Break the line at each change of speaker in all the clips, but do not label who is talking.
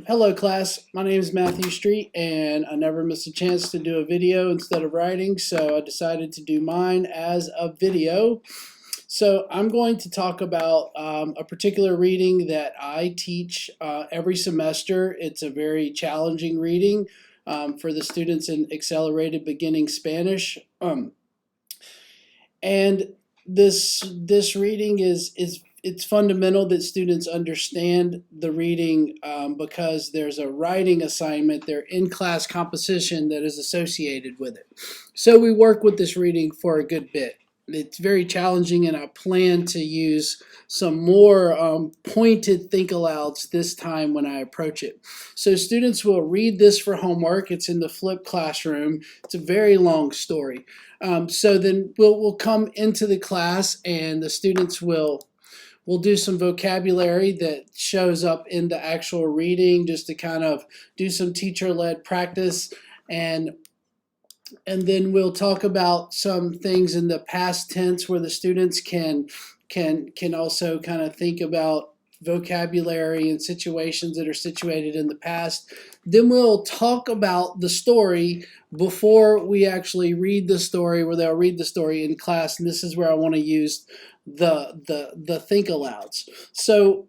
Hello class, my name is Matthew Street and I never miss a chance to do a video instead of writing, so I decided to do mine as a video. So I'm going to talk about a particular reading that I teach every semester. It's a very challenging reading for the students in Accelerated Beginning Spanish. And this reading it's fundamental that students understand the reading because there's a writing assignment, their in-class composition that is associated with it. So we work with this reading for a good bit. It's very challenging, and I plan to use some more pointed think alouds this time when I approach it. So students will read this for homework. It's in the flipped classroom. It's a very long story. So then we'll come into the class, and the students will do some vocabulary that shows up in the actual reading, just to kind of do some teacher-led practice, and then we'll talk about some things in the past tense where the students can also kind of think about vocabulary and situations that are situated in the past. Then we'll talk about the story before we actually read the story, where they'll read the story in class, and this is where I want to use the think alouds. So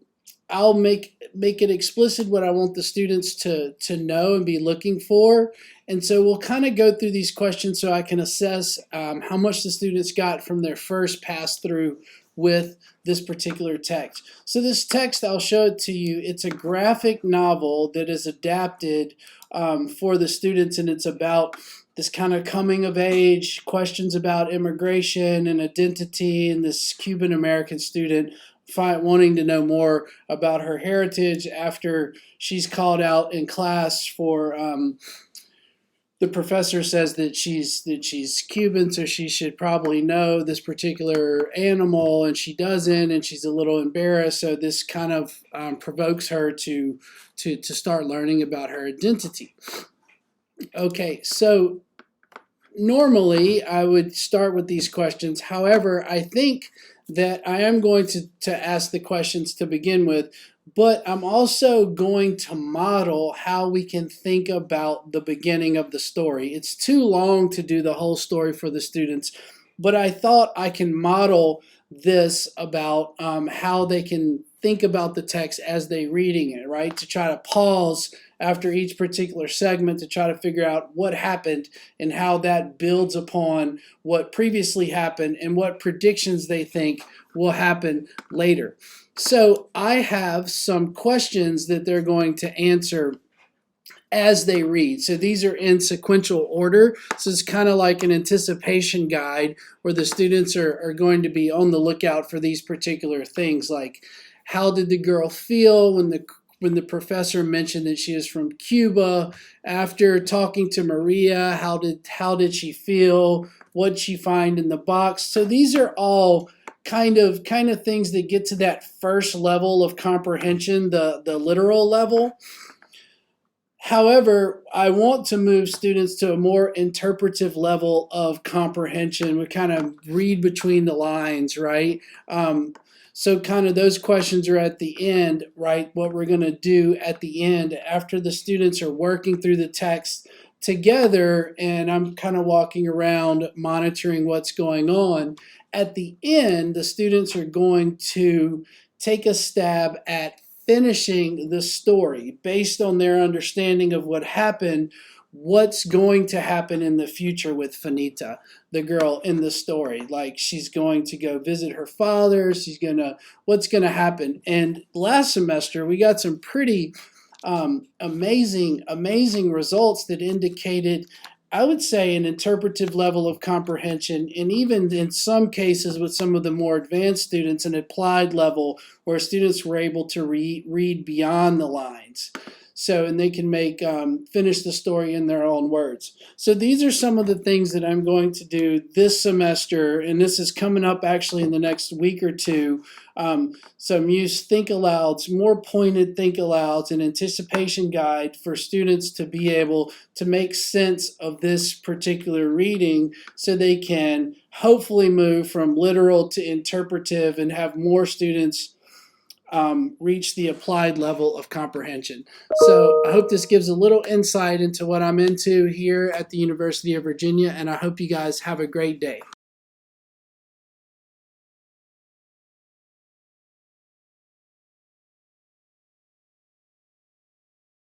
I'll make it explicit what I want the students to know and be looking for. And so we'll kind of go through these questions so I can assess how much the students got from their first pass through with this particular text. So this text, I'll show it to you. It's a graphic novel that is adapted for the students, and it's about this kind of coming of age, questions about immigration and identity, and this Cuban American student wanting to know more about her heritage after she's called out in class for the professor says that she's Cuban, so she should probably know this particular animal, and she doesn't, and she's a little embarrassed. So this kind of provokes her to start learning about her identity. Okay, so normally I would start with these questions. However, I think that I am going to ask the questions to begin with, but I'm also going to model how we can think about the beginning of the story. It's too long to do the whole story for the students, but I thought I can model this about how they can think about the text as they're reading it, right? To try to pause after each particular segment to try to figure out what happened and how that builds upon what previously happened and what predictions they think will happen later. So I have some questions that they're going to answer as they read. So these are in sequential order. So it's kind of like an anticipation guide where the students are going to be on the lookout for these particular things, like how did the girl feel when the professor mentioned that she is from Cuba? After talking to Maria, how did she feel? What did she find in the box? So these are all kind of things that get to that first level of comprehension, the literal level. However, I want to move students to a more interpretive level of comprehension. We kind of read between the lines, right? So kind of those questions are at the end, right? What we're going to do at the end after the students are working through the text together, and I'm kind of walking around monitoring what's going on. At the end, the students are going to take a stab at finishing the story based on their understanding of what happened. What's going to happen in the future with Finita, the girl in the story? Like, she's going to go visit her father. What's going to happen? And last semester, we got some pretty amazing results that indicated, I would say, an interpretive level of comprehension, and even in some cases with some of the more advanced students, an applied level where students were able to read beyond the lines. So, and they can finish the story in their own words. So these are some of the things that I'm going to do this semester, and this is coming up actually in the next week or two. Some use think alouds, more pointed think alouds, an anticipation guide for students to be able to make sense of this particular reading so they can hopefully move from literal to interpretive and have more students reach the applied level of comprehension. So I hope this gives a little insight into what I'm into here at the University of Virginia, and I hope you guys have a great day.